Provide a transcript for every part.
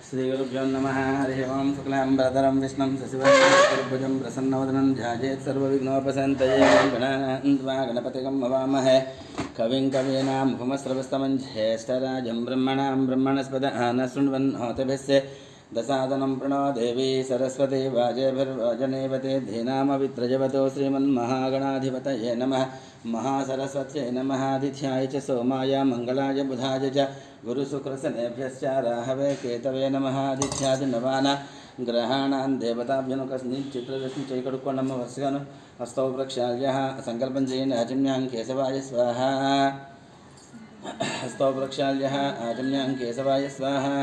श्रीगुरुभ्यो नमः। हरिः ओं। शुक्लाम्बरधरं विष्णुं शशिवर्णं प्रसन्नवदनं ध्यायेत् सर्वविघ्नोपशान्तये। गणपतिं हवामहे कविं कवीनामुपमस्रवस्तमं ज्येष्ठराजं ब्रह्मणां ब्रह्मणस्पद आनशृण्वन्नोतिभिस्य दशादनं प्रणो देवी सरस्वती वाजेभिर्वाजनेवते धीनामवित्रजवतो श्रीमन्महागणाधिपतये नमः। महासरस्वत्यै नमः। आदित्याय च सोमाय मंगलाय बुधाय च गुरुशुक्रशनेभ्यश्च राहवे केतवे नमः। आदित्यादिनवाना ग्रहाणां देवताभ्यनुकस्निचित्रविष्णुचैकटुकोणं वर्षगनु हस्तौ प्रक्षाल्यः संकल्पं चेन आचम्यां केशवाय स्वाहा। हस्तौ प्रक्षाल्यः आचम्यां केशवाय स्वाहा।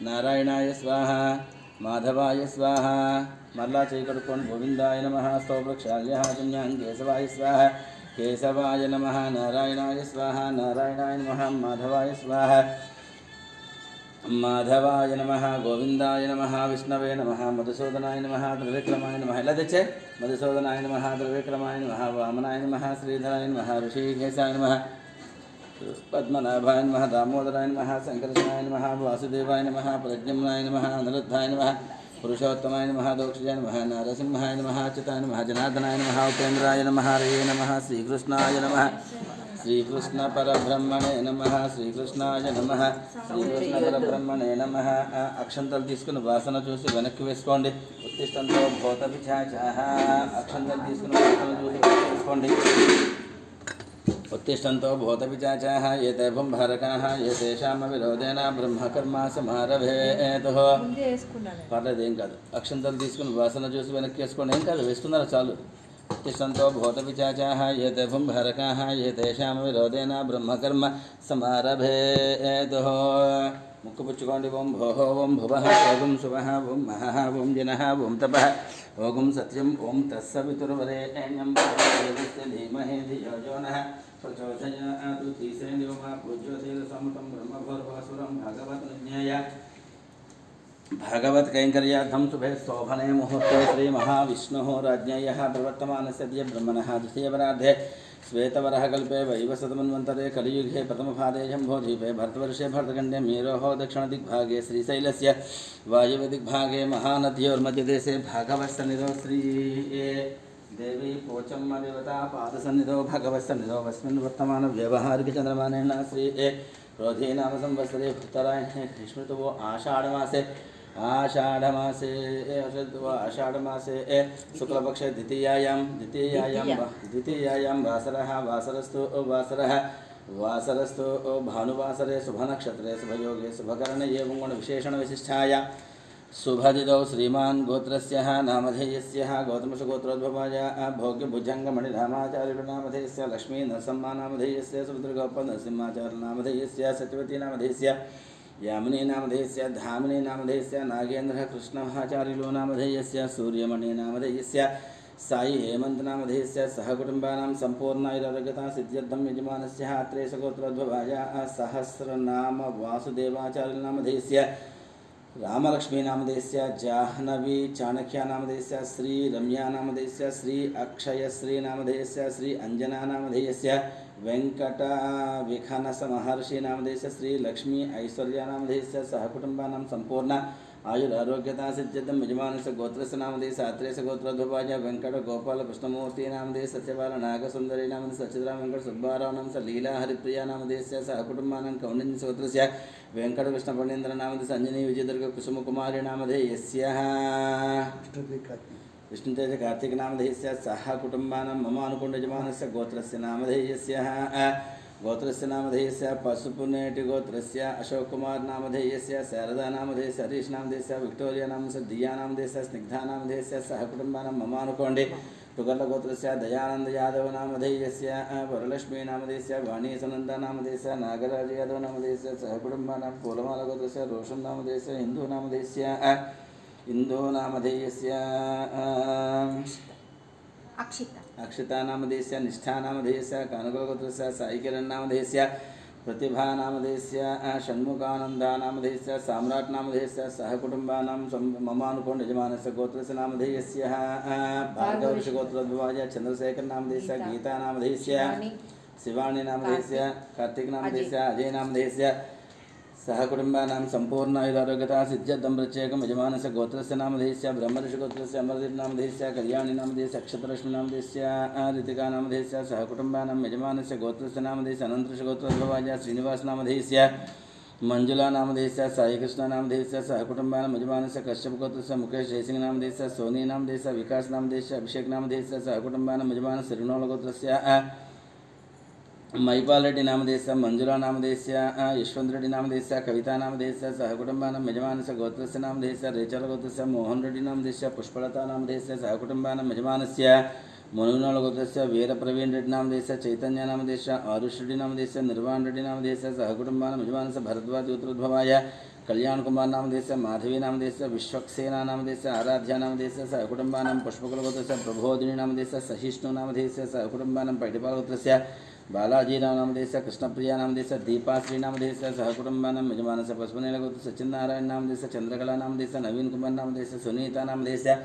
नारायणाय स्वाहा। माधवाय स्वाहा। मल्ला चैकटुकोण गोविंदाय नमः। हस्तौ प्रक्षाल्यः आचम्यां केशवाय स्वाहा। केशवाय नमः। नारायणाय स्वाहा। नारायणाय नमः। माधवाय स्वाहा। माधवाय नमः। गोविंदाय नमः। विष्णवे नमः। मधुसूदनाय नमः। त्रिविक्रमाय नमः। लदचे मधुसूदनाय नमः। त्रिविक्रमाय नमः। वामनाय नमः। श्रीधराय नमः। ऋषिकेशाय नमः। पद्मनाभाय नमः। दामोदराय नमः। संकर्षणाय नमः। वासुदेवाय नमः। प्रद्युम्नाय नमः। अनिरुद्धाय नमः। पुरुषोत्तमाय नमः। दोक्षजाय नमः। नरसिंहाय नमः। अच्युताय नमः। जनार्दनाय नमः। उपेन्द्राय नमः। हरे नमः। श्रीकृष्णाय नमः। श्रीकृष्ण परब्रह्मणे नमः। श्रीकृष्णाय नमः। श्रीकृष्ण परब्रह्मणे नमः। అక్షంతలు తీసుకుని వాసన చూసి వెనక్కి వేసుకోండి. ఉత్తిష్టంతో భూత పిశాచాః. అక్షంతలు తీసుకుని వాసన చూసి వెనక్కి వేసుకోండి. उत्तिष्ठन्तो भूतपिशाचाः ये ते भुम्भारकाः ये तेषामविरोधेन ब्रह्मकर्मा समारभेतुः. పర్లేదు ఏం కాదు. అక్షంతలు తీసుకుని వాసన చూసి వెనక్కి వేసుకోండి. ఏం కాదు, వేసుకున్నారు చాలు. उत्तिष्ठन्तो भूतपिशाचाः ये ते भुम्भारकाः ये तेषामविरोधेन ब्रह्मकर्म समारभेतुः. ముక్కు పుచ్చుకోండి. ఓం భోః ఓం భువః ఓం శుభః ఓం మహః ఓం జనః ఓం తపః ఓం సత్యం ఓం తస్సవితుర్వరేణ్యం దేవస్య ధీమహి ధియో యో నః ప్రచోదయాత్. తీసేంద్రియో మా పూజ్యోతిల సమతం బ్రహ్మభూర్భువస్సురం భగవత్ నిజ్ఞేయ भगवत कैंकर्यार्थं शुभे शोभने मुहूर्ते श्री महाविष्णुः राज्ञेयः प्रवर्तमानस्य ब्रह्मणः द्वितीयवरार्धे श्वेतवरः कल्पे वैवस्वतमन्वन्तरे कलियुगे प्रथमपादे शम्भोद्वीपे भरतवर्षे भरतखण्डे मेरोः दक्षिणदिग्भागे श्रीशैलस्य वायव्यदिग्भागे महानद्योर्मध्यदेशे भागवत्सन्निधौ श्री देवी पोचम्मदेवता पादसन्निधौ भगवत्सन्निधौ अस्मिन् वर्तमानव्यावहारिकचन्द्रमानेन श्री क्रोधी नाम संवत्सरे उत्तरायणे ग्रीष्मऋतुः आषाढ़मासे शुक्लपक्षे द्वितीयायां वासरस्तु भानुवासरे शुभनक्षत्रे शुभयोगे शुभकरणे एवं गुणविशेषणविशिष्टाय शुभदिदौ श्रीमान् गोत्रस्य नामधेयस्य गौतमशगोत्रोद्भवाय भोग्यभुजङ्गमणिरामाचार्यनामधेयस्य लक्ष्मी नरसम्मानामधेयस्य सुभद्रगोपनरसिंहाचार्यनामधेयस्य सत्यवती नामधेयस्य यामिनी नामधेयस्य धामिनी नामधेयस्य नागेन्द्रः कृष्णमाचार्युलो नामधेयस्य सूर्यमणि नामधेयस्य साई हेमंत नामधेयस्य सहकुटुम्बानां सम्पूर्णायुरारोग्यता सिद्ध्यर्थं यजमानस्य अत्रेयसगोत्रोद्भवाय सहस्रनाम वासुदेवाचार्यनामधेयस्य रामलक्ष्मी नामधेयस्य जाह्नवी चाणक्य नामधेयस्य श्री रम्या नामधेयस्य श्री अक्षयश्री नामधेयस्य श्री अंजना नामधेयस्य वेंकट विखनस महर्षि नामधेयस्य श्री लक्ष्मी ऐश्वर्या नामधेयस्य सहकुटुम्बानां संपूर्ण आयुरारोग्यता सिद्ध्यर्थं यजमानस्य गोत्रस्य नामधेयस्य अत्रेयस्य गोत्रोद्भवाय वेंकट गोपाल कृष्णमूर्ति नामधेयस्य सत्यबाल नागसुंदरी नामधेयस्य सच्चिदानंद वेंकट सुब्बाराव नामधेयस्य लीला हरिप्रिया नामधेयस्य सहकुटुम्बानां कौंडिन्यस्य गोत्रस्य वेंकट कृष्ण फणीन्द्र नामधेयस्य अंजनी विजयदुर्ग कुसुमकुमारी नामधेयस्य विष्णुतेज कार्तिक नामधेयस्य सह कुटुम्बानां मम अनुकुण्ड यजमानस्य गोत्रस्य नामधेयस्य गोत्रस्य नामधेयस्य पशुपुनेटि गोत्रस्य अशोक कुमार नामधेयस्य शारदा नामधेयस्य हरीश नामधेयस्य विक्टोरिया नामधेयस्य दिया नामधेयस्य स्निग्धा नामधेयस्य सह कुटुम्बानां मम अनुकोण्डे तुगल गोत्रस्य दयानंद यादव नामधेयस्य वरलक्ष्मी नामधेयस्य वाणी सुनंदा नामधेयस्य नागराज यादव नामधेयस्य सहकुटुम्बानां पोलमाल गोत्रस्य रोशन नामधेयस्य इंदु नामधेयस्य अक्षिता नामधेयस्य निष्ठा नामधेयस्य कानुगुल गोत्रस्य साईकिरण नामधेयस्य प्रतिभा नामधेयस्य षण्मुखानंदा नामधेयस्य साम्राट नामधेयस्य सहकुटुम्बानां ममानुकोण्ड यजमानस्य गोत्रस्य नामधेयस्य भार्गवऋषिगोत्रोद्भवाय चंद्रशेखर नामधेयस्य गीता नामधेयस्य शिवानी नामधेयस्य कार्तिक नामधेयस्य अजय नामधेयस्य सहकुटुम्बानां सम्पूर्णायुरारोग्यता सिद्ध्यर्थं प्रत्येकं यजमानस्य गोत्रस्य नामधेयस्य ब्रह्मऋषिगोत्रस्य अमरदीपनामधेयस्य कल्याणीनामधेयस्य अक्षत्रलक्ष्मीनामधेयस्य ऋतिकानामधेयस्य सहकुटुम्बानां यजमानस्य गोत्रस्य नामधेयस्य अनन्तऋषिगोत्रोद्भवाय श्रीनिवासनामधेयस्य मंजुलानामधेयस्य साईकृष्णनामधेयस्य सहकुटुम्बानां यजमानस्य कश्यपगोत्रस्य मुकेश जयसिंहनामधेयस्य सोनीनामधेयस्य विकासनामधेयस्य अभिषेकनामधेयस्य सहकुटुम्बानां यजमानस्य ऋणोलगोत्रस्य मैपाल रेड्डी नामधेयस्य मंजुला नामधेयस्य यशवंत रेड्डी नामधेयस्य कविता नामधेयस्य सहकुटुम्बानां यजमानस्य गोत्रस्य नामधेयस्य रेचल गोत्रस्य मोहन रेड्डी नामधेयस्य पुष्पलता नामधेयस्य सहकुटुम्बानां यजमानस्य मनुनाल गोत्रस्य वीरप्रवीण रेड्डी नामधेयस्य चैतन्य नामधेयस्य आरुष रेड्डी नामधेयस्य निर्वाण रेड्डी नामधेयस्य सहकुटुम्बानां यजमानस्य भरद्वाज गोत्रोद्भवाय कल्याण कुमार नामधेयस्य माधवी नामधेयस्य विश्वक्सेना नामधेयस्य आराध्या नामधेयस्य सहकुटुम्बानां पुष्पकुल गोत्रस्य प्रबोधिनी नामधेयस्य सहिष्णु नामधेयस्य सहकुटुम्बानां पैटिपाल गोत्रस्य बालाजी नामधेयस्य कृष्णप्रिया नामधेयस्य दीपाश्री नामधेयस्य सहकुटुम्बानां यजमानस्य पशुपतिगोत्रस्य सचिन्नारायण नामधेयस्य चंद्रकला नामधेयस्य नवीन कुमार नामधेयस्य सुनीता नामधेयस्य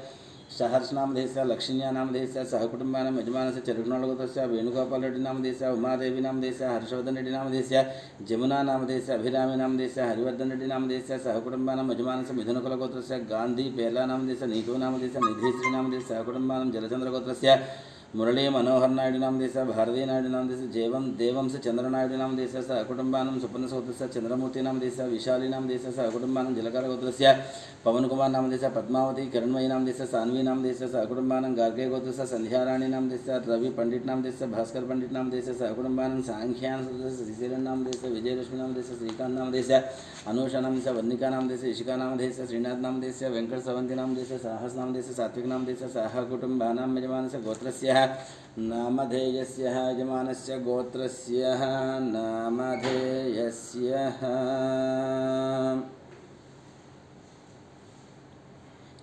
सहर्ष नामधेयस्य लक्ष्मीया नामधेयस्य सहकुटुम्बानां यजमानस्य चरुगोत्रस्य वेणुगोपाल रेड्डी नामधेयस्य उमादेवी नामधेयस्य हर्षवर्धन रेड्डी नामधेयस्य जमुना नामधेयस्य अभिरामी नामधेयस्य हरिवर्धन रेड्डी नामधेयस्य सहकुटुम्बानां यजमानस्य मिथुनकुलगोत्रस्य गांधी पेर्ला नामधेयस्य नीतू नामधेयस्य निधिश्री नामधेयस्य सहकुटुम्बानां जलचंद्रगोत्रस्य मुरली मनोहर नायडू नामधेयस्य भारती नायडू नामधेयस्य देवंश चंद्र नायडू नामधेयस्य सहकुटुम्बानां सुपर्णगोत्रस्य चंद्रमूर्ति नामधेयस्य विशाली नामधेयस्य सहकुटुम्बानां जलकार गोत्रस्य पवन कुमार नामधेयस्य पद्मावती किरणमयी नामधेयस्य सान्वी नामधेयस्य सहकुटुम्बानां गार्गे गोत्रस्य संध्याराणी नामधेयस्य रवि पंडित नामधेयस्य भास्कर पंडित नामधेयस्य सहकुटुम्बानां सांख्यान श्रीशैलन नामधेयस्य विजयलक्ष्मी नामधेयस्य श्रीकांत नामधेयस्य अनुषा नामधेयस्य वन्निका नामधेयस्य इशिका नामधेयस्य श्रीनाथ नामधेयस्य वेंकट सवंती नामधेयस्य साहस नामधेयस्य सात्विक नामधेयस्य सहकुटुम्बानां यजमानस्य गोत्रस्य नामधेयस्य यजमानस्य गोत्रस्य नामधेयस्य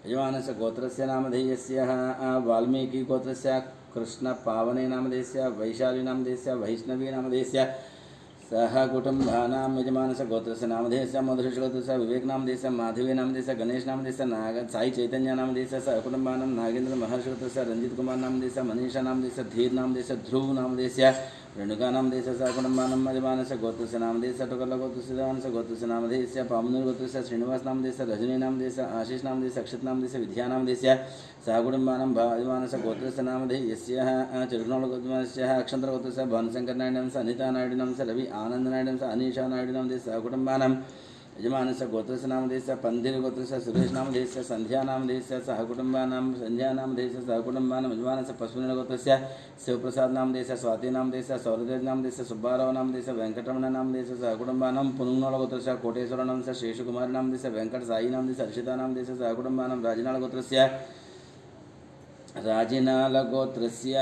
यजमानस्य गोत्रस्य नामधेयस्य वाल्मीकि गोत्रस्य कृष्ण पावने नामधेयस्य वैशाली नामधेयस्य वैष्णवी नामधेयस्य सहकुटुम्बानां यजमानस्य गोत्रस्य नामधेयस्य मधुरेश गोत्रस्य विवेक नामधेयस्य माधवी नामधेयस्य गणेश नामधेयस्य नाग साई चैतन्य नामधेयस्य सहकुटुम्बानां नागेंद्र महर्षि गोत्रस्य रंजित कुमार नामधेयस्य मनीषा नामधेयस्य धीर नामधेयस्य ध्रुव नामधेयस्य रेणुका नामधेयस्य सहकुटुम्बानां यजमानस्य गोत्रस्य नामधेयस्य टोकल गोत्रस्य गोत्रस्य नामधेयस्य पामुनूर गोत्रस्य श्रीनिवास नामधेयस्य रजनी नामधेयस्य आशीष नामधेयस्य अक्षत नामधेयस्य विद्या नामधेयस्य सहकुटुम्बानां यजमानस्य गोत्रस्य नामधेयस्य चिरुनोल गोत्रस्य अक्षंतर गोत्रस्य भानुशंकर नायडू नामस्य अनिता नायडू नामस्य रवि आनंद नायडू नामस्य अनीशा नायडू नामधेयस्य सहकुटुम्बानां यजमानस्य गोत्रस्य नामधेयस्य पंधिर गोत्रस्य सुरेश नामधेयस्य संध्या नामधेयस्य सहकुटुम्बानां संध्या नामधेयस्य सहकुटुम्बानां यजमानस्य पशुपतिन गोत्रस्य शिवप्रसाद नामधेयस्य स्वाति नामधेयस्य सौरदेव नामधेयस्य सुब्बाराव नामधेयस्य वेंकटरमण नामधेयस्य सहकुटुम्बानां पुनुनोल गोत्रस्य कोटेश्वर नामस्य शेषकुमार नामधेयस्य वेंकट साई नामधेयस्य हर्षिता नामधेयस्य सहकुटुम्बानां राजनाल गोत्रस्य राजिनाल गोत्रस्य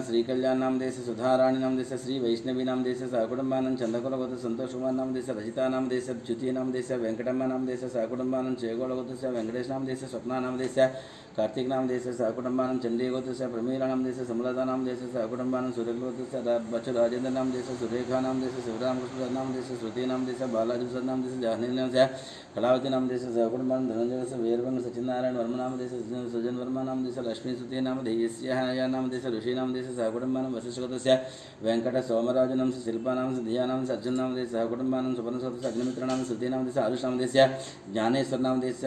श्रीकल्याण नामधेयस्य सुधाराणी नामधेयस्य श्री वैष्णवी नामधेयस्य सहकुटुम्बानां चंद्रकुल गोत्र संतोष कुमार नामधेयस्य रजिता नामधेयस्य च्युति नामधेयस्य वेंकटम्मा नामधेयस्य सहकुटुम्बानां चेगोल गोत्रस्य वेंकटेश नामधेयस्य स्वप्ना नामधेयस्य कार्तिक नामधेयस्य सहकुटुम्बानां चंडी गोत्रस्य प्रमीला नामधेयस्य समलता नामधेयस्य सहकुटुम्बानां सूर्य गोत्रस्य बच्चु राजेंद्र नामधेयस्य सुरेखा नामधेयस्य शिवरामकृष्ण नामधेयस्य श्रुति नामधेयस्य बालाजी प्रसाद नामधेयस्य जाह्नवी नामधेयस्य कलावती नामधेयस्य सहकुटुम्बानां धनंजय वीरभंग सचिनारायण वर्मा नामधेयस्य सुजन वर्मा नामधेयस्य लक्ष्मी सुति नामधेयस्य या नामधेयस्य ऋषि नामधेयस्य सहकुटुम्बानां वशिष्ठ गोत्रस्य वेंकट सोमराज नामस्य शिल्पा नामस्य धिया नामस्य अर्जुन नामधेयस्य सहकुटुम्बानां सुपर्ण गोत्रस्य अग्निमित्र नामस्य श्रुति नामधेयस्य आरुष नामधेयस्य ज्ञानेश्वर नामधेयस्य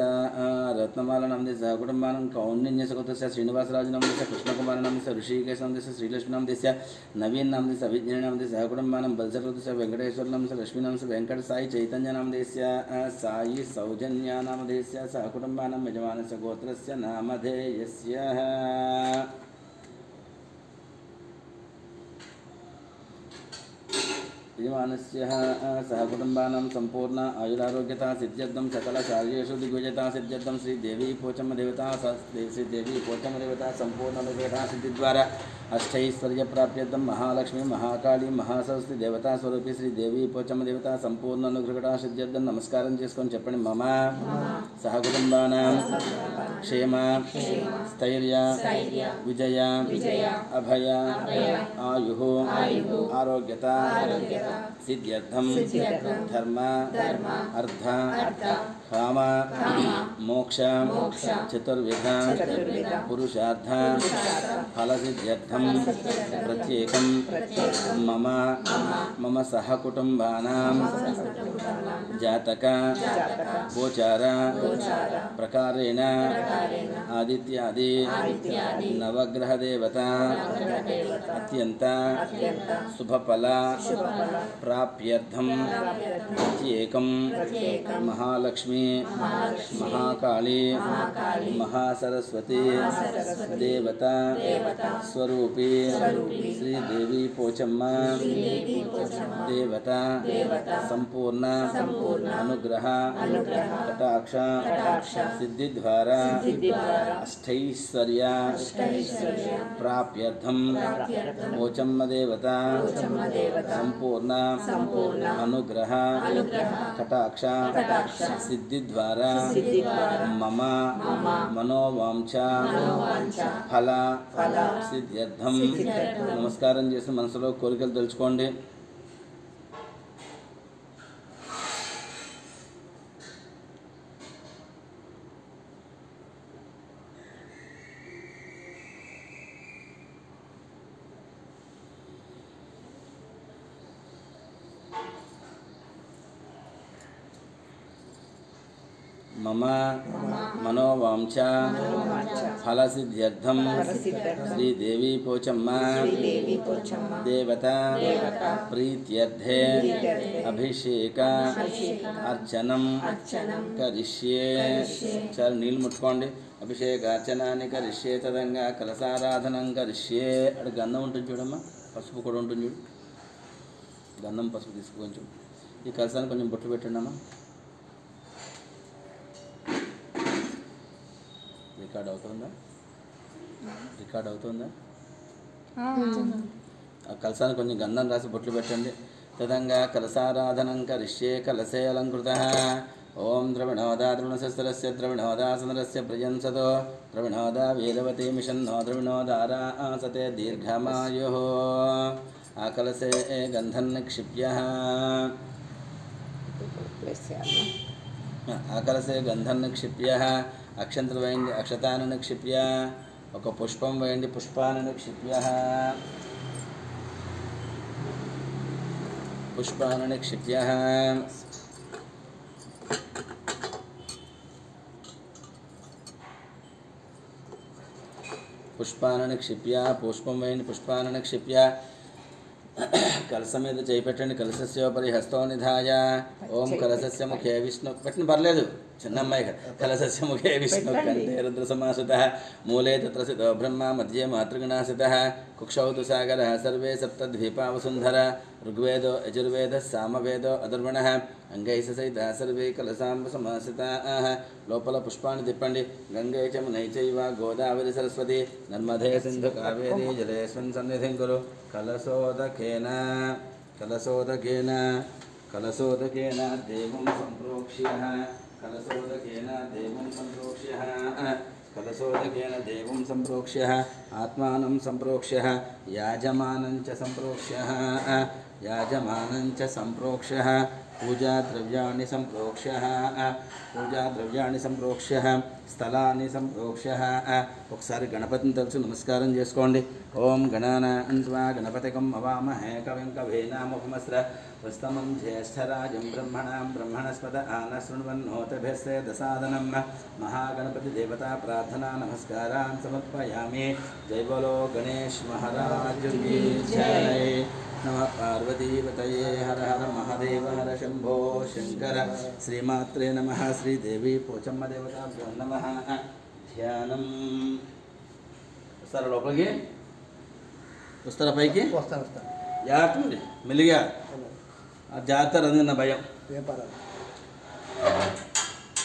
रत्नमाला नामधेयस्य सहकुटुम्बानां कौंडिन्य गोत्रस्य श्रीनिवासराज नामधेयस्य कृष्णकुमार नामधेयस्य ऋषिकेश नामधेयस्य श्रीलक्ष्मी नामधेयस्य नवीन नामधेयस्य अभिज्ञानी नामधेयस्य सहकुटुम्बानां बलसर गोत्रस्य वेंकटेश्वर नामस्य लक्ष्मी नामस्य वेंकट साई चैतन्य नामधेयस्य साई सौजन्या नामधेयस्य सहकुटुम्बानां यजमानस्य गोत्रस्य नामधेयस्य यजमानस्य सहकुटुम्बानां संपूर्ण आयुरारोग्यता सिद्ध्यर्थं सकल कार्येषु दिग्विजयता सिद्ध्यर्थं श्रीदेवी पोचम देवता श्रीदेवी पोचम देवता संपूर्ण अनुग्रह सिद्धिद्वारा अष्टैश्वर्य प्राप्त्यर्थं महालक्ष्मी महाकाली महासरस्वती देवता स्वरूपी श्रीदेवी पोचम देवता संपूर्ण अनुग्रह सिद्ध्यर्थं नमस्कारं చేసుకొని చెప్పండి మమ सहकुटुम्बानां क्षेम स्थैर्य विजय अभय आयुः आरोग्यता सिद्ध्यर्थं धर्म अर्थ काम मोक्ष चतुर्विध पुरुषार्थ फलसिद्ध्यर्थं प्रत्येकं मम मम सहकुटुम्बानां जातक गोचार प्रकारेण आदित्यादि नवग्रह देवता अत्यंत शुभफल प्राप्यर्थं प्रत्येकं महालक्ष्मी महाकाली महासरस्वती देवता स्वरूपी श्रीदेवी पोचम्मा देवता संपूर्ण अनुग्रह कटाक्ष सिद्धि द्वारा अष्टैश्वर्य प्राप्यर्थं पोचम्मा देवता संपूर्ण अनुग्रह कटाक्ष सिद्धि द्वारा मम मनोवांఛा फल सिद्ध्यर्थं नमस्कारं చేసి మనసులో కోరికలు తెలుసుకోండి. मम मनोवांఛा फलसिद्ध्यर्थं श्रीदेवी पोचम्मा देवता प्रीत्यर्थे अभिषेक अर्चनं करिष्ये. चार नीళ్ళు ముట్టుకోండి. అభిషేక అర్చనాన్ని కరిష్యే తదంగా కలసారాధనం కరిష్యే. అక్కడ గంధం ఉంటుంది చూడమ్మా, పసుపు కూడా ఉంటుంది చూడు. గంధం పసుపు తీసుకు కొంచెం ఈ కలసాన్ని కొంచెం బొట్టు పెట్టండి అమ్మా. రికార్డ్ అవుతుందా? రికార్డ్ అవుతుందా? ఆ కలసాన్ని కొంచెం గంధం రాసి బొట్లు పెట్టండి. తదంగా కలసారాధనం కరిష్యే కలసే అలంకృత. ఓం ద్రవిణోదా ద్రవిణశస్త్రస్య ద్రవిణోదా సనరస్య ప్రజంసతో ద్రవిణోదా వేదవతి మిషన్నో ద్రవిణోదారా ఆసతే దీర్ఘమాయుః. ఆ కలసే గంధం నిక్షిప్య ఆకలసే గంధం నిక్షిప్య అక్షంతలు వేయండి. అక్షతాన్ని నిక్షిప్య ఒక పుష్పం వేయండి. పుష్పాన్ని నిక్షిప్య పుష్పాన్ని నిక్షిప్య పుష్పాన్ని నిక్షిప్య పుష్పం వేయండి. పుష్పాన్ని నిక్షిప్య కలస మీద చేయి పెట్టండి. కలసస్యోపరి హస్తో నిధాయ. ఓం కలసస్య ముఖే విష్ణు పెట్టిన పర్లేదు, చిన్న అమ్మాయి కదా. కలసస్య ముఖే విష్ణు కంఠే రుద్ర సమాశ్రితః మూలే తత్ర స్థితో బ్రహ్మ మధ్యే మాతృగణాస్థితః కుక్షౌ తు సాగరః సర్వే సప్తద్వీపా వసుంధర ఋగ్వేదో యజుర్వేదः సామవేదో అధర్వణः అంగైః సహితः సర్వే కలసాంబ సమాశ్రితాః. లోపల పుష్పాన్ని తిప్పండి. గంగే చమునై చైవ గోదావరి సరస్వతి నర్మదే సింధు కావేరీ జలేస్మిన్ సన్నిధిం కురు. కలశోదకేన కలశోదకేన కలశోదకేన దేవం సంప్రోక్ష్య కలశోదకేన దేవం సంప్రోక్ష్య కలశోదకేన దేవం సంప్రోక్ష్య ఆత్మానం సంప్రోక్ష్య యాజమానం చ సంప్రోక్ష్య యాజమానం చ సంప్రోక్ష్య పూజాద్రవ్యాణి సంప్రోక్ష్య పూజాద్రవ్యాణి సంప్రోక్ష్య స్థలాన్ని సంప్రోక్ష్య. ఒకసారి గణపతిని తలుచు నమస్కారం చేసుకోండి. ఓం గణానాం త్వా గణపతికం అవామహే కవిం కవీనాముపమస్ర వస్తమం జ్యేష్ఠరాజం బ్రహ్మణాం బ్రహ్మణస్పద ఆనశృణ్వన్నోతభిస్సే దసాదనం. మహాగణపతి దేవతా ప్రార్థనా నమస్కారాన్ సమర్పయామి. జై బలో గణేష్ మహారాజ్ కీ జై. నమః పార్వతీపతయే హర హర మహాదేవ హర శంభో శంకర. శ్రీమాత్రే నమః. శ్రీదేవి పోచమ్మ దేవతాభ్యో నమః. ధ్యానం. వస్తారా లోపలికి? వస్తారా పైకి? జాగ్రత్త మరి మెల్లిగా జాగ్రత్త రంది నా భయం.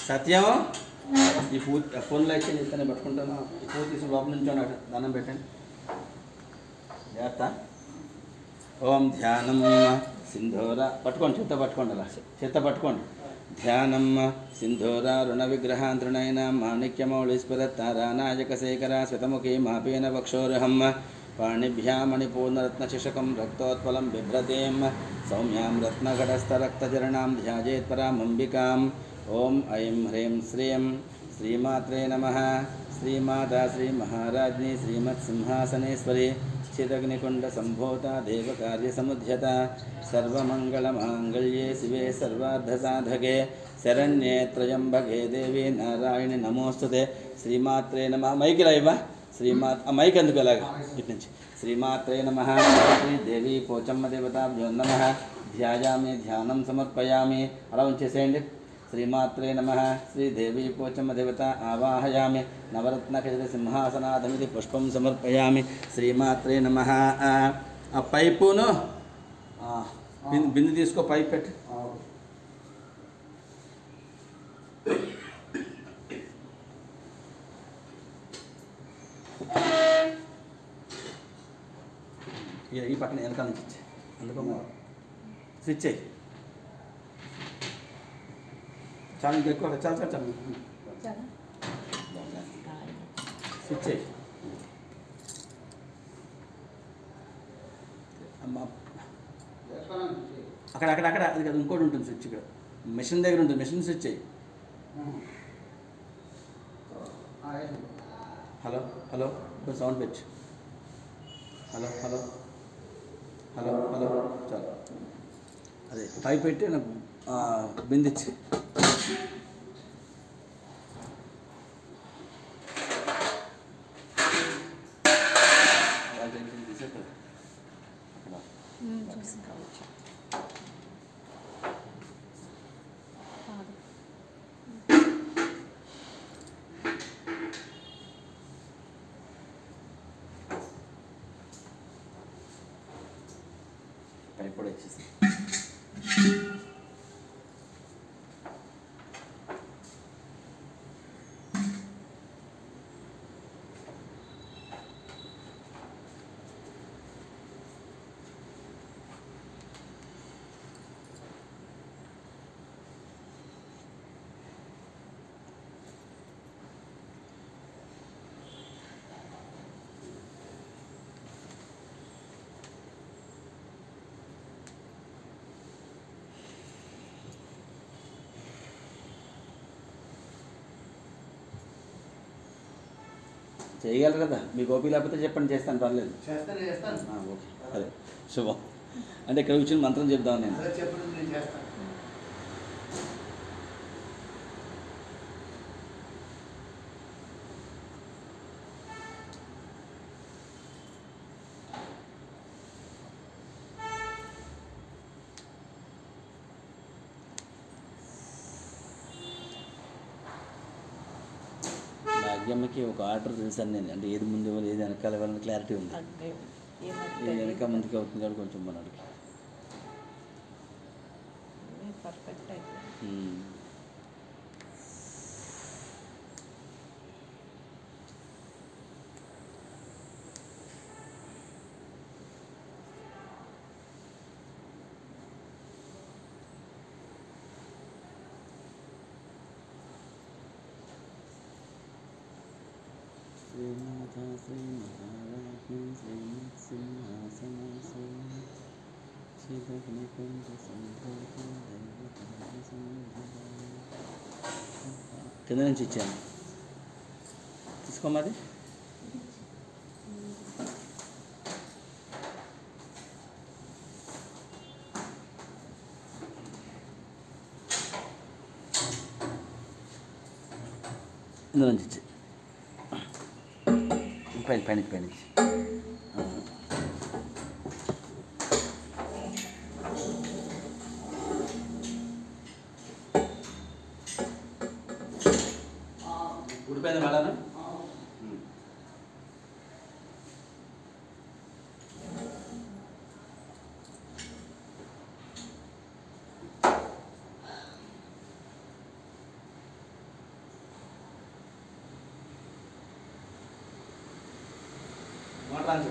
సత్యం ఈ ఫోన్లో అయితే ఇస్తానే పట్టుకుంటాను. ఈ ఫోన్ తీసి లోపల నుంచి దండం పెట్టండి. జాగ్రత్త. ఓం ధ్యానం సింధూర పట్టుకోండి. చేత్త పట్టుకోండి. అలా చేత్త పట్టుకోండి. ధ్యానం సింధూర రుణ విగ్రహాంతృణైన మాణిక్యమౌళీశ్వర తారానాయక శేఖర స్వతముఖీ మాపేన వక్షోరహం पाणिभ्यां मणिपूर्णरत्नचषकं रक्तोत्पलं बिभ्रतीं सौम्यां रत्नघटस्थरक्तचरणां ध्यायेत् परामम्बिकाम् ॐ ऐं ह्रीं श्रीं श्रीमात्रे नमः। श्रीमाता श्रीमहाराज्ञी श्रीमत्सिंहासनेश्वरी चिदग्निकुण्डसम्भूता देवकार्यसमुद्यता सर्वमङ्गलमाङ्गल्ये शिवे सर्वार्धसाधके शरण्ये त्र्यम्बके देवी नारायणि नमोस्तुते। श्रीमात्रे नमः। మైక్ ఇలా ఇవ్వ శ్రీమాత్ ఆ మైక్ ఎందుకు అలాగా ఇటు నుంచి శ్రీమాత్రే నమః శ్రీదేవి పోచమ్మ దేవతాభ్యో నమః ధ్యాయామి ధ్యానం సమర్పయామి అలా ఉంచేసేయండి శ్రీమాత్రే నమః శ్రీదేవి పోచమ్మ దేవత ఆవాహయామి నవరత్నఖచిత సింహాసనాధమితి పుష్పం సమర్పయామి శ్రీమాత్రే నమః ఆ పైపును బిందు తీసుకో పైప్ పెట్టి ఈ పక్కన వెనకాల నుంచి ఇచ్చే అందుకో స్విచ్ అయ్యి చాలా ఇంకెక్కువ చాలా చాలా చాలా స్విచ్ అయ్యి అమ్మా అక్కడ అక్కడ అక్కడ అది కదా ఇంకోటి ఉంటుంది స్విచ్ ఇక్కడ మెషిన్ దగ్గర ఉంటుంది మెషిన్ స్విచ్ అయ్యి హలో హలో ఇప్పుడు సౌండ్ పెంచు హలో హలో హలో హలో చాలు అదే పైప్ పెట్టి నాకు బిందిచ్చి పైప్ కూడా ఇచ్చేసి చేయగలరు కదా మీకు ఓపీ లేకపోతే చెప్పండి చేస్తాను పర్లేదు ఓకే అదే శుభం అంటే ఇక్కడ కూర్చొని మంత్రం చెప్దాం నేను భాగ్యమ్మకి ఒక ఆర్డర్ తెలుసాను నేను అంటే ఏది ముందు ఇవ్వాలి ఏది వెనకాల ఇవ్వాలని క్లారిటీ ఉంది ఏది వెనక ముందుకు అవుతుంది కాబట్టి కొంచెం మనకి పర్ఫెక్ట్ శ్రీమాతా శ్రీమహారాజ్ఞీ శ్రీమత్సింహాసనేశ్వరీ చిదగ్నికుండ సంభూతా దేవకార్యసముద్యతా కింద నుంచి ఇచ్చాను తీసుకోమది ఇందులో నుంచి ఇచ్చి పైన పైన పైన ఉడిపోయింది మేడం మోటార్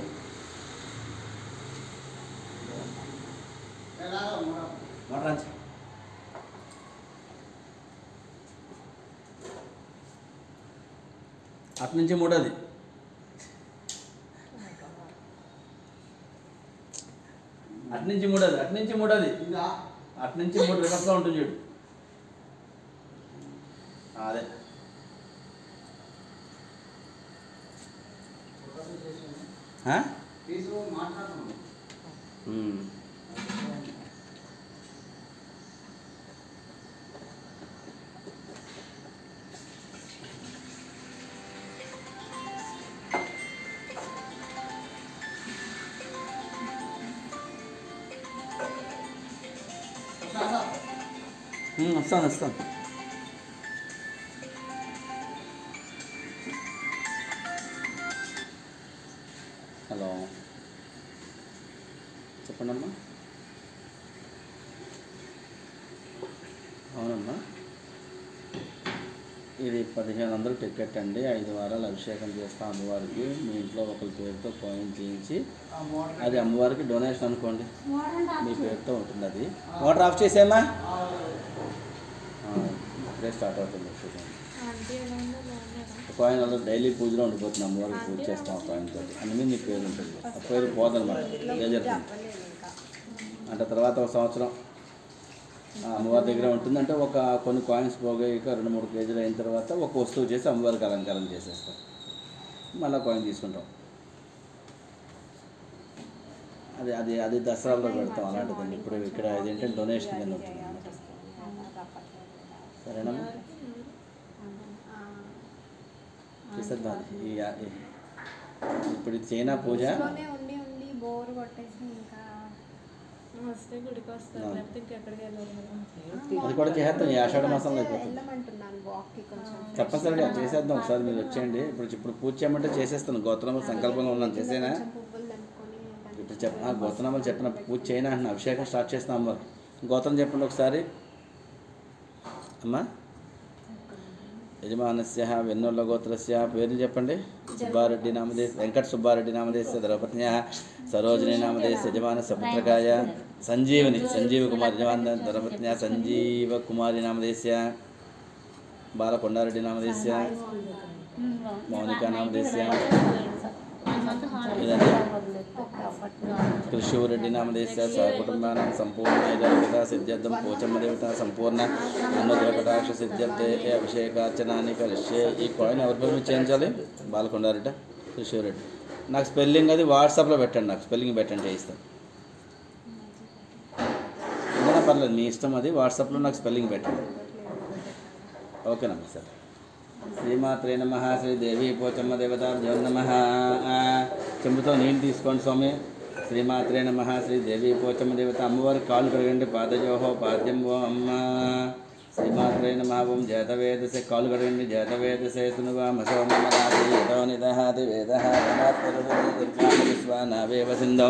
మోటార్ అటు నుంచి మూడోది అట్నుంచి మూడోది అట్నుంచి 3 రివర్స్లో ఉంటుంది చూడు. అదే వస్తాను. హలో చెప్పండమ్మా. అవునమ్మా, ఇది 1500 టికెట్ అండి. 5 వారాలు అభిషేకం చేస్తాం అమ్మవారికి. మీ ఇంట్లో ఒకరి పేరుతో కాయిన్ చేయించి అది అమ్మవారికి డొనేషన్ అనుకోండి, మీ పేరుతో ఉంటుంది. అది మోటార్ ఆఫ్ చేసేమ్మా, ఇప్పుడే స్టార్ట్ అవుతుంది. కాయిన్ వల్ల డైలీ పూజలో ఉండిపోతుంది. అమ్మవారికి పూజ చేస్తాం ఆ కాయిన్ తోటి. అన్నీ మీ పేరు ఉంటుంది. ఆ పేరు పోదన్నమాట, జరుగుతుంది. అంటే తర్వాత ఒక సంవత్సరం అమ్మవారి దగ్గర ఉంటుందంటే కొన్ని కాయిన్స్ పోగాక 2-3 కేజీలు అయిన తర్వాత ఒక వస్తువు చేసి అమ్మవారికి అలంకారం చేసేస్తాం. మళ్ళీ కాయిన్ తీసుకుంటాం. అది అది అది దసరాలో పెడతాం అలాంటిదండి. ఇప్పుడు ఇక్కడ ఇదేంటంటే డొనేషన్ కింద ఉంటుంది అన్నమాట. సరేనమ్మా, చేసేద్దాం. ఇప్పుడు చైనా పూజ అది కూడా చేసేద్దాం. ఈ ఆషాఢ మాసంలో అయిపోతుంది. తప్పనిసరిగా చేసేద్దాం. ఒకసారి మీరు వచ్చేయండి. ఇప్పుడు పూజ చేయమంటే చేసేస్తాను. గోత్రనామాలు సంకల్పంగా ఉన్నాను, చేసేనా? ఇప్పుడు గోత్రనామాలు చెప్పిన పూజ చేయనా అంటున్నా. అభిషేకం స్టార్ట్ చేస్తాం అమ్మవారు. గోత్రం చెప్పండి ఒకసారి అమ్మా. యజమానస్య వెన్నోళ్ళ గోత్రస్య పేర్లు చెప్పండి. సుబ్బారెడ్డి నామదేశ వెంకట సుబ్బారెడ్డి నామదేశ ధర్మపత్న్య సరోజిని నామదేశ యజమాన సపుత్రకాయ సంజీవ కుమార్ యజమాన ధర్మపత్న్య సంజీవ కుమారి నామదేశ బాలకొండారెడ్డి నామదేశ మౌనికా నామదేశ ఇదండి. కృష్ణరెడ్డి నామదేశ సహకుటుంబానం సంపూర్ణ సిద్ధ్యర్థం పోచమ్మ దేవత సంపూర్ణ అన్నద్రకటాక్ష సిద్ధ్యర్థే అభిషేకార్చనాన్ని కలిసే. ఈ కాయిన్ ఎవరి పేరు చేయించాలి? బాలకొండారెడ్డి, కృష్ణరెడ్డి. నాకు స్పెల్లింగ్ అది వాట్సాప్లో పెట్టండి. నాకు స్పెల్లింగ్ పెట్టండి, చేయిస్తాను. ఏదైనా పర్లేదు, మీ ఇష్టం. అది వాట్సాప్లో నాకు స్పెల్లింగ్ పెట్టండి. ఓకేనమ్మా. సార్ శ్రీమాత్రే నమః. శ్రీదేవి పోచమ్మ దేవతాభ్యో నమః. చెంబుతో నీళ్ళు తీసుకోండి స్వామి. శ్రీమాత్రే నమః. శ్రీదేవి పోచమ్మ దేవత అమ్మవారికి కాళ్ళు కడగండి. పాదజోహో పాద్యం ఓ అమ్మ. శ్రీమాత్రే నమః. ఓం జాతవేదసే కాళ్ళు కడగండి. జాతవేదసే సునువామసో మమనాది యతో నిదహాతి వేదః విశ్వానావేవ సింధో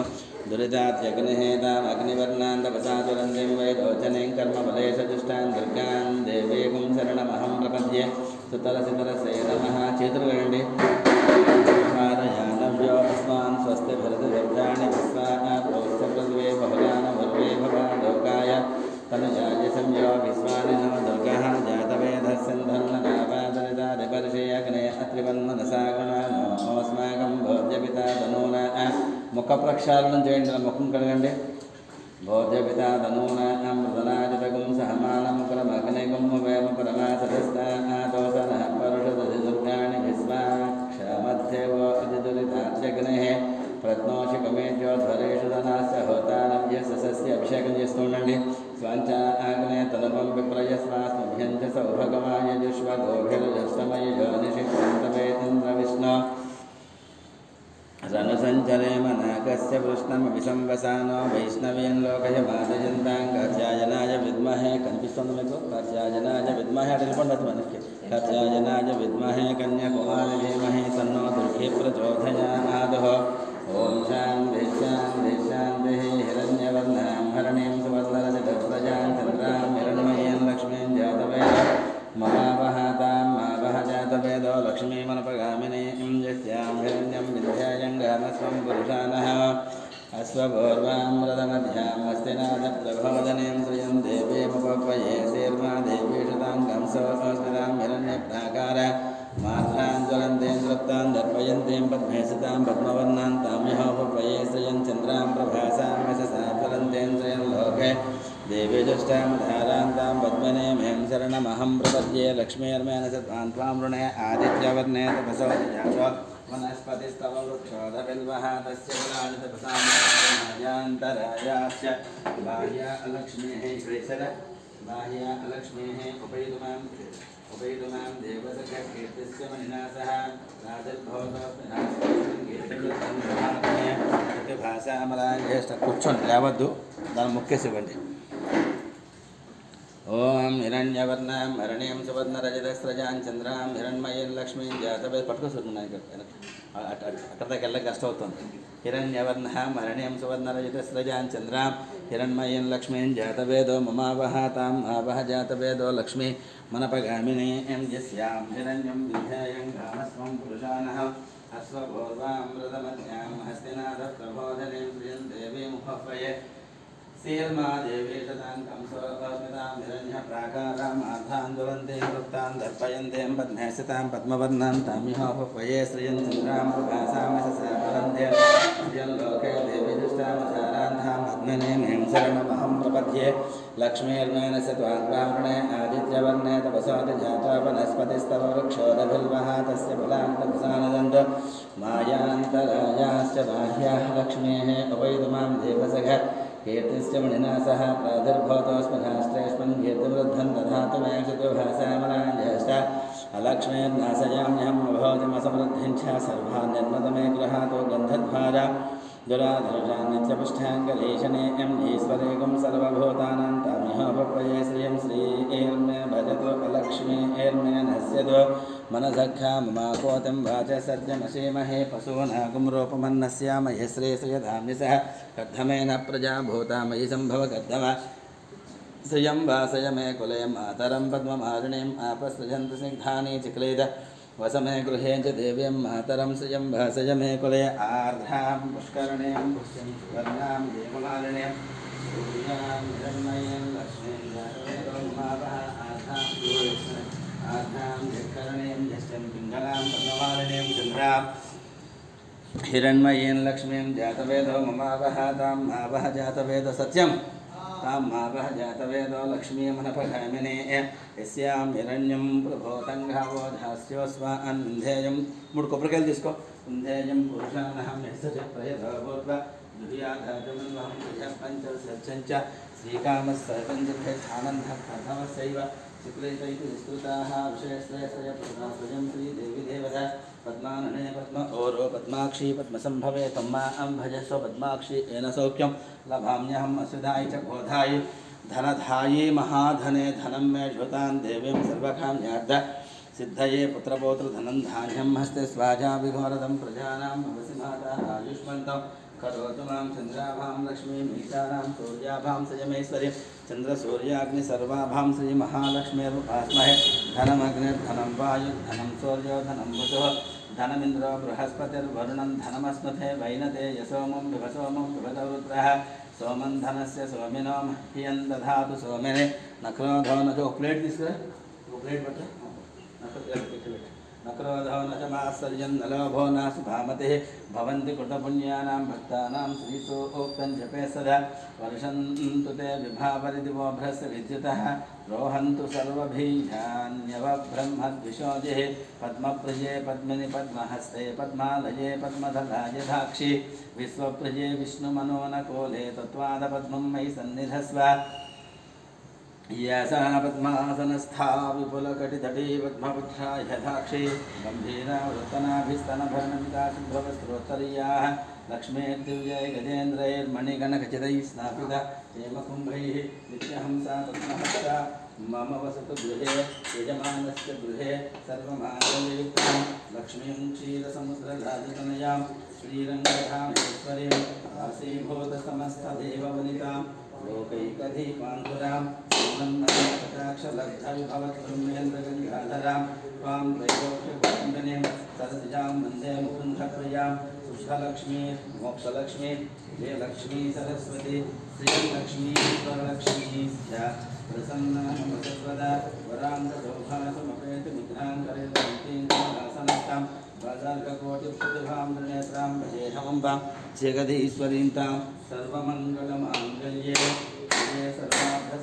దురితాత్యగ్నిహేతాం అగ్నివర్ణాన్ తపసాతురందిం వైరోచనేం కర్మఫలేష దుష్టాన్ దుర్గాన్ దేవేగుం శరణమహం ప్రపద్యే. సుతరసితరసే నమః. చేతులు కడండి. ధారయానవ్యో అస్మాన్ స్వస్తి భరతవర్గాణి విశ్వానాత్రోత్సవే బహుళాన వర్వే భవాలోకాయ తనుజాయ సంయో విశ్వాని నమ దుర్గః జాతవేదస్సంధన్ననాపాదనిదాదిపర్షే అగ్నే అత్రివన్మనసా గుణానోస్మాకం భోజ్యపితా తనూనా. ముఖ ప్రక్షాళనం చేయండి. ముఖం కడగండి. భోజ్యపితా తనూనా మృదనాజితగుం సహమానముకురమగ్నిగుం వేమ పరమాసదస్తాదోసన పరుషదధి దుర్గాణి విశ్వాక్షమధ్యేవో అధిదురితాత్యగ్నేః ప్రత్నోషికమేజ్యోధ్వరేషు ధనాస్య హోతానవ్య సస్య. అభిషేకం చేస్తూ ఉండండి. స్వాంచ ఆగ్నే తనుపం విప్రయస్వాస్మభ్యం చ సౌభగమాయ జుష్వ గోభిర్జష్టమయుజోనిషిక్వంతవేంద్ర విష్ణు రణసంచరేమ నాగస్య వృష్ణమభిసంవసానో వైష్ణవేన్ లోకయమాదయంతాం కాత్యాయనాయ విద్మహే. కనిపిస్తుంది మీకు? కాత్యాయనాయ విద్మహే. అటు వెళ్ళిపోండి. అది మనకి కాత్యాయనాయ విద్మహే కన్యాకుమారి ధీమహి తన్నో దుర్గే ప్రచోదయాత్. ఓం శాంతి శాంతి శాంతి. హిరణ్యవర్ణాం హరణీం సువర్ణరజతప్రజాం చంద్రాం హిరణ్మయీం లక్ష్మీం జాతవేద మమావహతాం మావహ జాతవేదో లక్ష్మీమనపగామినీం యస్యాం హిరణ్యం విద్యాయంగామస్వం పురుషానః అశ్వభోర్వామృతమధ్యాం అస్తినాథప్రభోదనీం శ్రియం దేవీముపక్వయే శీర్మా దేవీషుతాం కంసోస్మితాం హిరణ్యప్రాకార మాత్రాంజ్వలంతీం తృప్తాం దర్పయంతీం పద్మేసితాం పద్మవర్ణాం తామ్యహోపక్వయే శ్రియం చంద్రాం ప్రభాసాం యశసా ఫలంతే ज्येष्ठामधारान्तां पद्मने मह्यं शरणमहं प्रपद्ये लक्ष्मीर्मेण सत्त्वां त्वां वृणे आदित्यवर्णे तपसो जजासो वनस्पतिस्तव वृक्षोदबिल्वः तस्य फलानि तपसान्तरायाश्च बाह्य अलक्ष्मीः श्रीसर बाह्य अलक्ष्मीः उपैतुमां देवसखकीर्तिस्य मणिना सह भाषामलाज्येष्ठ కూర్చోండి లేవద్దు దాని ముక్కేసి ఇవ్వండి ఓం హిరణ్యవర్ణం హరణీయం సువర్ణరజతస్రజాం చంద్రాం హిరణ్మయీం లక్ష్మీం జాతవేద పట్టుకోసుకున్నాను అక్కడ దాకా వెళ్ళక కష్టం అవుతుంది హిరణ్యవర్ణం హరణీయం సువర్ణరజతస్రజాం చంద్రాం హిరణ్మయీం లక్ష్మీం జాతవేదో మమావహ తాం ఆవహ జాతవేదో లక్ష్మీ మనపగామిని ఎం యస్యాం హిరణ్యం విధ్యాయం కామస్వం పురుషానః అశ్వభూర్వామృతమధ్యాం హస్తినాథ ప్రబోధనే ప్రియం దేవీ ముహఫయే శ్రీర్మా దేవీ శతాం కంసోస్మితాం హిరణ్య ప్రాకారాం ఆర్ధాందువంతే వృత్తాం దర్పయంతేం పద్మేశతాం పద్మవర్ణాం తామిహోపయే శ్రియం చంద్రాం ప్రభాసామససాపరంతే శ్రియం లోకే దేవీ దుష్టామధారాంధాం పద్మనే మేం శరణమహం ప్రపద్యే లక్ష్మీర్మేణ సత్వాన్వావృణే ఆదిత్యవర్ణే తపసోతి జాతా వనస్పతిస్తవ వృక్షోదభిల్వః తస్య ఫలాని తపసానదంతు మాయాంతరాయాశ్చ బాహ్యాః లక్ష్మీః ఉపైతుమాం దేవసఖ कीर्तिश्च मणिना सह प्रादुर्भूतोऽस्मधास्त्रेष्मन् कीर्तिवृद्धं दधातु मे क्षितुभासामलाञ्जष्ट अलक्ष्मीर्नाशयाम्यहम् अभोजमसमृद्धिं च सर्वान् निर्मतमे गृहातो गन्धद्वारा दुराधर्षान् नित्यपुष्ठाङ्गलीशने एम् ईश्वरेकं सर्वभूतानां तामिहोपये श्रियं श्रीर्मे भजतु अलक्ष्मीर्मे नश्यतु मनसखा ममाकोतिं वाच सत्यमशीमहे पशूनागं रूपमन्नस्यामहे श्रेयधाम्यसः कद्धमेन प्रजा भूतामयि सम्भव कद्धम श्रियं वासय मे कुले मातरं पद्ममारिणीम् आपसृजन्तु स्निग्धानि चिक्लेद वसमे गृहे च देव्यं मातरं श्रियं भासय मे कुले आर्द्रां पुष्करणीं पुष्यं सुवर्णां देवमालिनीं सूर्यां हिरण्मयीं लक्ष्मीं जातवेदोन्मावः आर्द्रां जठरणीं जष्टं पिङ्गलां पद्ममालिनीं चन्द्रां हिरण्मयीं लक्ष्मीं जातवेदो ममावह तां मावह जातवेदो सत्यं तां मावह जातवेदो लक्ष्मीमनपगामिने यस्यां हिरण्यं प्रभोतङ्गावोधास्योऽस्मान् विन्धेयं मूడు కొబ్బరికాయలు తీసుకో विन्धेयं पुरुषानहं यस्य प्रयतो भूत्वा दुर्याधातुमन्वहं प्रजः पञ्चसर्चञ्च श्रीकामस्सर्पञ्चभेदानन्दः प्रथमस्यैव शुक्लैतैः विस्तृताः विषयश्रेयश्रय प्रजं श्रीदेवी देवता पद्मानने पद्म ओरो पद्माक्षी पद्मसंभवे तम्मा भजस्व पद्माक्षी येन सौख्यं लभाम्यहम् असुधाय च बोधाय धनधाये महाधने धनं मे झुतान् देवीं सर्वकाम्यार्थ सिद्धये पुत्रपौत्रधनं धान्यं हस्ते स्वाजा विघोरदं प्रजानां भवसि माता आयुष्मन्तं करोतु मां चन्द्राभां लक्ष्मीं ईशानां सूर्याभां सयमेश्वरीं चन्द्रसूर्याग्निसर्वाभां श्रीमहालक्ष्मीरुपास्महे धनमग्निर्धनं वायुर्धनं सूर्यो धनं वसुः धनमिन्द्रो बृहस्पतिर्वरुणं धनमस्मथे वैनते यसोमं विभतो रुद्रः सोमं धनस्य सोमिनो मह्यं दधातु सोमिने नक्रोधो न जो प्लेट తీసుకురా ప్లేట్ పట్టు नक्रोधो न च मात्सर्यं न लोभो न सुभामतिः भवन्ति कृतपुण्यानां भक्तानां श्रीसोक्तं जपे सदा वर्षन्तु ते विभावरिदिवोभ्रस्य विद्युतः रोहन्तु सर्वबीजान्यवब्रह्मद्विषोजिः पद्मप्रिये पद्मिनि पद्महस्ते पद्मालये पद्मधरायधाक्षि विश्वप्रिये विष्णुमनोनकोले तत्त्वादपद्मं मयि सन्निधस्व यसा पद्मासनस्था विपुलकटितटी पद्मपुत्रा यथाक्षी गम्भीरावृत्तनाभिस्तनभरणमिता शुभ्रवस्त्रोत्तरीयाः लक्ष्मीर्दिव्यै गजेन्द्रैर्मणिगणखचितैः स्नापिता हेमकुम्भैः नित्यहंसा पद्महस्ता मम वसतु गृहे यजमानस्य गृहे सर्वमाङ्गल्ययुक्तां लक्ष्मीं क्षीरसमुद्रराजतनयां श्रीरङ्गधामेश्वरीं आसीभूतसमस्तदेववनितां लोकैकधीपान्धुरां कटाक्षलब्धविभवद्ब्रह्मेन्द्रगङ्गाधरां त्वां त्रैलोक्यकुटुम्बिनीं सरसिजां वन्दे मुकुन्दप्रियां शुद्धलक्ष्मी मोक्षलक्ष्मी जयलक्ष्मी सरस्वती श्रीलक्ष्मी वरलक्ष्मी स्यात् प्रसन्ना नमसर्वदा वराङ्गशोभासमपेति मुद्राङ्करेन्द्रीं वसर्गकोटिप्रतिभां त्रिनेत्रां भजेहमम्बां जगदीश्वरीं तां सर्वमङ्गलमाङ्गल्ये सर्वार्थ